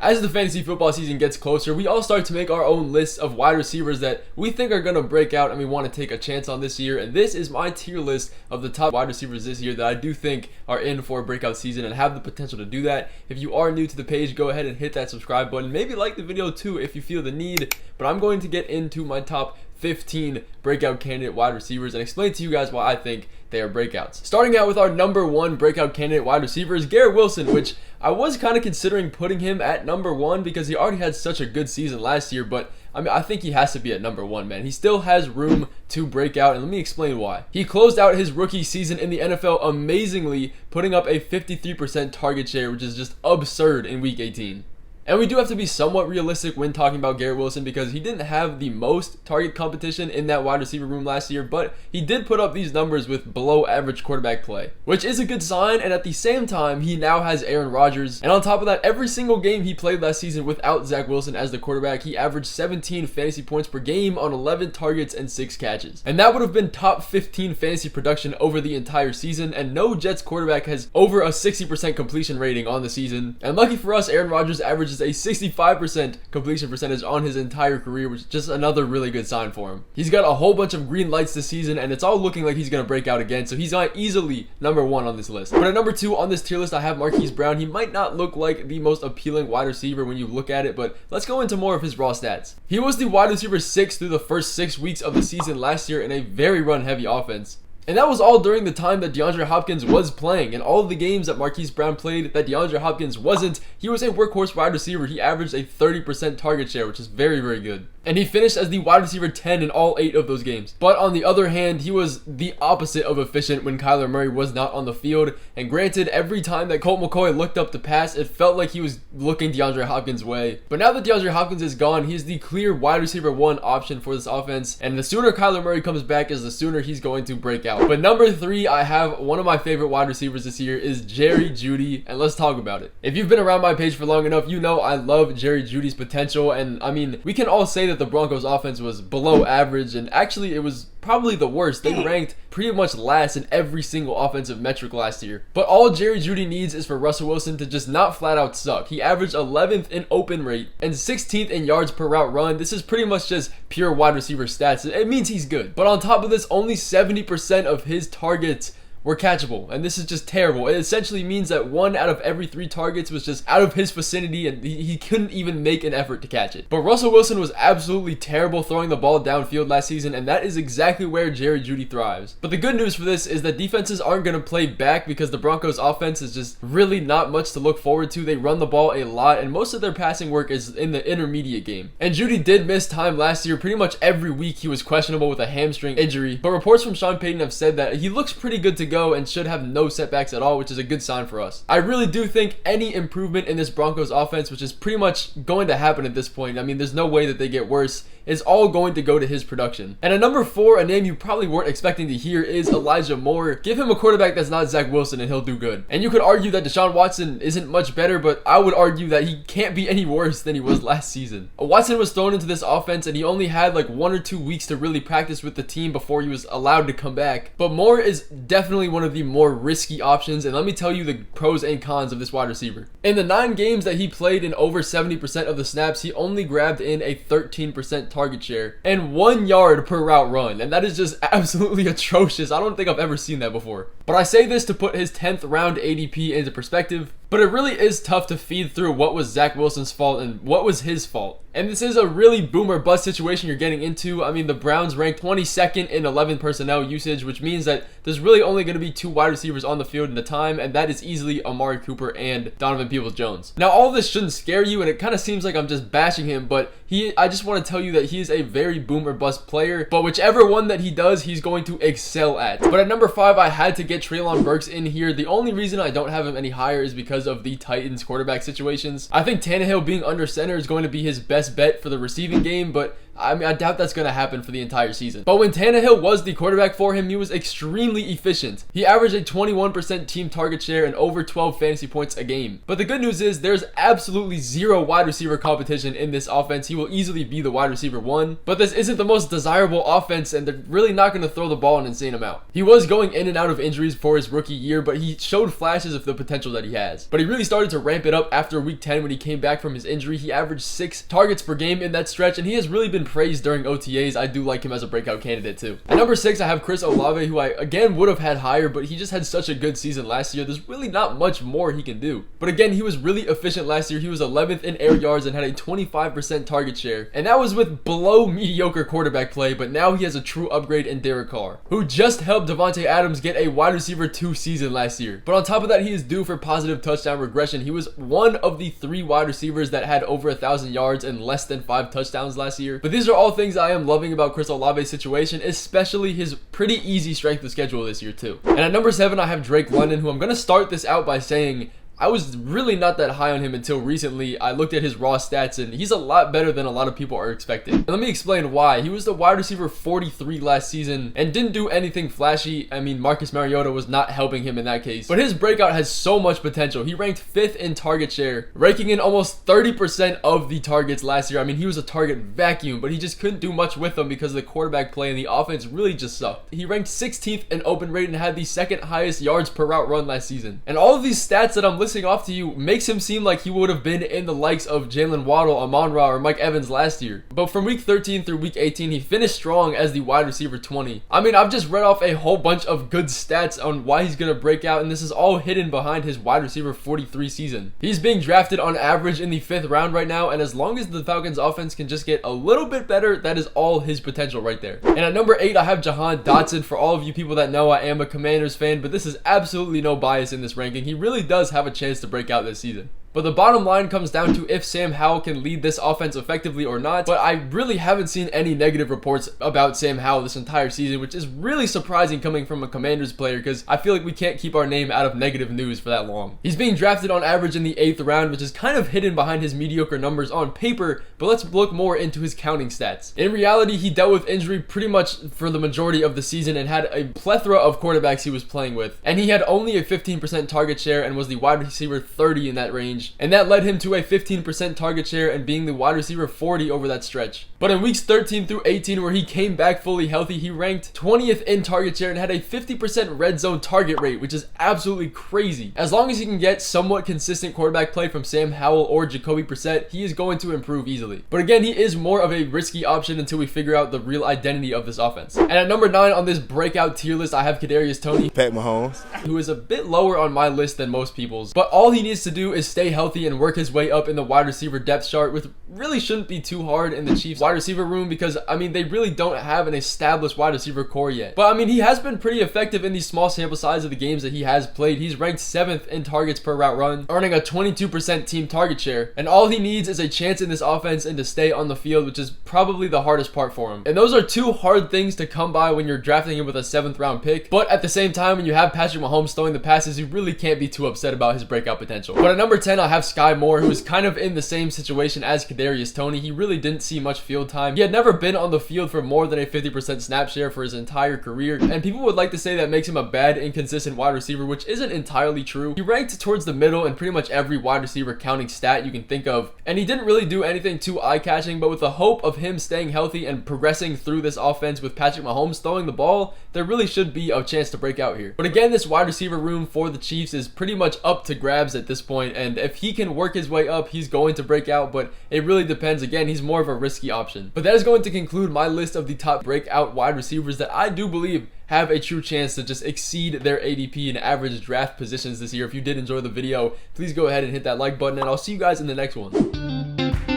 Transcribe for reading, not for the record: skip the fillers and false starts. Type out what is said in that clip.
As the fantasy football season gets closer, we all start to make our own lists of wide receivers that we think are going to break out and we want to take a chance on this year. And this is my tier list of the top wide receivers this year that I do think are in for a breakout season and have the potential to do that. If you are new to the page, go ahead and hit that subscribe button. Maybe like the video too if you feel the need. But I'm going to get into my top 15 breakout candidate wide receivers and explain to you guys why I think they are breakouts. Starting out with our number 1 breakout candidate wide receiver is Garrett Wilson, which I was kind of considering putting him at number 1 because he already had such a good season last year, but I think he has to be at number 1, man. He still has room to break out, and let me explain why. He closed out his rookie season in the NFL amazingly, putting up a 53% target share, which is just absurd in week 18. And we do have to be somewhat realistic when talking about Garrett Wilson because he didn't have the most target competition in that wide receiver room last year, but he did put up these numbers with below average quarterback play, which is a good sign. And at the same time, he now has Aaron Rodgers. And on top of that, every single game he played last season without Zach Wilson as the quarterback, he averaged 17 fantasy points per game on 11 targets and 6 catches. And that would have been top 15 fantasy production over the entire season. And no Jets quarterback has over a 60% completion rating on the season. And lucky for us, Aaron Rodgers averages a 65% completion percentage on his entire career, which is just another really good sign for him. He's got a whole bunch of green lights this season, and it's all looking like he's going to break out again, so he's not easily number 1 on this list. But at number 2 on this tier list, I have Marquise Brown. He might not look like the most appealing wide receiver when you look at it, but let's go into more of his raw stats. He was the wide receiver 6 through the first 6 weeks of the season last year in a very run-heavy offense. And that was all during the time that DeAndre Hopkins was playing. In all of the games that Marquise Brown played that DeAndre Hopkins wasn't, he was a workhorse wide receiver. He averaged a 30% target share, which is very, very good. And he finished as the wide receiver 10 in all 8 of those games. But on the other hand, he was the opposite of efficient when Kyler Murray was not on the field. And granted, every time that Colt McCoy looked up to pass, it felt like he was looking DeAndre Hopkins' way. But now that DeAndre Hopkins is gone, he's the clear wide receiver 1 option for this offense. And the sooner Kyler Murray comes back is the sooner he's going to break out. But number 3, I have one of my favorite wide receivers this year is Jerry Jeudy, and let's talk about it. If you've been around my page for long enough, you know I love Jerry Jeudy's potential, and I mean, we can all say that the Broncos offense was below average, and actually it was probably the worst. They ranked pretty much last in every single offensive metric last year. But all Jerry Jeudy needs is for Russell Wilson to just not flat out suck. He averaged 11th in open rate and 16th in yards per route run. This is pretty much just pure wide receiver stats. It means he's good. But on top of this, only 70% of his targets were catchable, and this is just terrible. It essentially means that 1 out of every 3 targets was just out of his vicinity, and he couldn't even make an effort to catch it. But Russell Wilson was absolutely terrible throwing the ball downfield last season, and that is exactly where Jerry Jeudy thrives. But the good news for this is that defenses aren't going to play back because the Broncos offense is just really not much to look forward to. They run the ball a lot, and most of their passing work is in the intermediate game. And Jeudy did miss time last year. Pretty much every week he was questionable with a hamstring injury, but reports from Sean Payton have said that he looks pretty good to go and should have no setbacks at all, which is a good sign for us. I really do think any improvement in this Broncos offense, which is pretty much going to happen at this point, I mean, there's no way that they get worse, is all going to go to his production. And at number 4, a name you probably weren't expecting to hear is Elijah Moore. Give him a quarterback that's not Zach Wilson and he'll do good. And you could argue that Deshaun Watson isn't much better, but I would argue that he can't be any worse than he was last season. Watson was thrown into this offense and he only had like 1 or 2 weeks to really practice with the team before he was allowed to come back. But Moore is definitely one of the more risky options, and let me tell you the pros and cons of this wide receiver. In the 9 games that he played in over 70% of the snaps, he only grabbed in a 13% target share and 1 yard per route run, and that is just absolutely atrocious. I don't think I've ever seen that before. But I say this to put his 10th round ADP into perspective, but it really is tough to feed through what was Zach Wilson's fault and what was his fault. And this is a really boom or bust situation you're getting into. I mean, the Browns ranked 22nd in 11 personnel usage, which means that there's really only going to be 2 wide receivers on the field at a time, and that is easily Amari Cooper and Donovan Peoples-Jones. Now, all of this shouldn't scare you, and it kind of seems like I'm just bashing him, but I just want to tell you that he is a very boom or bust player, but whichever one that he does, he's going to excel at. But at number 5, I had to get Traylon Burks in here. The only reason I don't have him any higher is because of the Titans quarterback situations. I think Tannehill being under center is going to be his best bet for the receiving game, but I mean, I doubt that's going to happen for the entire season. But when Tannehill was the quarterback for him, he was extremely efficient. He averaged a 21% team target share and over 12 fantasy points a game. But the good news is there's absolutely zero wide receiver competition in this offense. He will easily be the wide receiver 1. But this isn't the most desirable offense, and they're really not going to throw the ball an insane amount. He was going in and out of injuries for his rookie year, but he showed flashes of the potential that he has. But he really started to ramp it up after week 10 when he came back from his injury. He averaged 6 targets per game in that stretch, and he has really been praised during OTAs. I do like him as a breakout candidate too. At number 6, I have Chris Olave, who I again would have had higher, but he just had such a good season last year. There's really not much more he can do. But again, he was really efficient last year. He was 11th in air yards and had a 25% target share. And that was with below mediocre quarterback play, but now he has a true upgrade in Derek Carr, who just helped Devontae Adams get a wide receiver 2 season last year. But on top of that, he is due for positive touchdown regression. He was one of the 3 wide receivers that had over 1,000 yards and less than 5 touchdowns last year. But these are all things I am loving about Chris Olave's situation, especially his pretty easy strength of schedule this year too. And at number 7, I have Drake London, who I'm going to start this out by saying I was really not that high on him until recently. I looked at his raw stats and he's a lot better than a lot of people are expecting. And let me explain why. He was the wide receiver 43 last season and didn't do anything flashy. I mean, Marcus Mariota was not helping him in that case. But his breakout has so much potential. He ranked 5th in target share, raking in almost 30% of the targets last year. I mean, he was a target vacuum, but he just couldn't do much with them because of the quarterback play and the offense really just sucked. He ranked 16th in open rate and had the 2nd highest yards per route run last season. And all of these stats that I'm listing off to you makes him seem like he would have been in the likes of Jalen Waddle, Amon-Ra, or Mike Evans last year. But from week 13 through week 18, he finished strong as the wide receiver 20. I mean, I've just read off a whole bunch of good stats on why he's going to break out, and this is all hidden behind his wide receiver 43 season. He's being drafted on average in the 5th round right now, and as long as the Falcons offense can just get a little bit better, that is all his potential right there. And at number 8, I have Jahan Dotson. For all of you people that know, I am a Commanders fan, but this is absolutely no bias in this ranking. He really does have a chance to break out this season. But the bottom line comes down to if Sam Howell can lead this offense effectively or not. But I really haven't seen any negative reports about Sam Howell this entire season, which is really surprising coming from a Commanders player because I feel like we can't keep our name out of negative news for that long. He's being drafted on average in the 8th round, which is kind of hidden behind his mediocre numbers on paper, but let's look more into his counting stats. In reality, he dealt with injury pretty much for the majority of the season and had a plethora of quarterbacks he was playing with. And he had only a 15% target share and was the wide receiver 30 in that range. And that led him to a 15% target share and being the wide receiver 40 over that stretch. But in weeks 13 through 18, where he came back fully healthy, he ranked 20th in target share and had a 50% red zone target rate, which is absolutely crazy. As long as he can get somewhat consistent quarterback play from Sam Howell or Jacoby Brissett, he is going to improve easily. But again, he is more of a risky option until we figure out the real identity of this offense. And at number 9 on this breakout tier list, I have Kadarius Toney, Pat Mahomes, who is a bit lower on my list than most people's. But all he needs to do is stay healthy and work his way up in the wide receiver depth chart, which really shouldn't be too hard in the Chiefs wide receiver room because, I mean, they really don't have an established wide receiver core yet. But, I mean, he has been pretty effective in the small sample size of the games that he has played. He's ranked 7th in targets per route run, earning a 22% team target share. And all he needs is a chance in this offense and to stay on the field, which is probably the hardest part for him. And those are 2 hard things to come by when you're drafting him with a 7th round pick. But at the same time, when you have Patrick Mahomes throwing the passes, you really can't be too upset about his breakout potential. But at number 10, I have Sky Moore, who is kind of in the same situation as Kadarius Toney. He really didn't see much field time. He had never been on the field for more than a 50% snap share for his entire career, and people would like to say that makes him a bad, inconsistent wide receiver, which isn't entirely true. He ranked towards the middle in pretty much every wide receiver counting stat you can think of, and he didn't really do anything too eye-catching, but with the hope of him staying healthy and progressing through this offense with Patrick Mahomes throwing the ball, there really should be a chance to break out here. But again, this wide receiver room for the Chiefs is pretty much up to grabs at this point, and if he can work his way up, he's going to break out, but it really depends. Again, he's more of a risky option. But that is going to conclude my list of the top breakout wide receivers that I do believe have a true chance to just exceed their ADP and average draft positions this year. If you did enjoy the video, please go ahead and hit that like button, and I'll see you guys in the next one.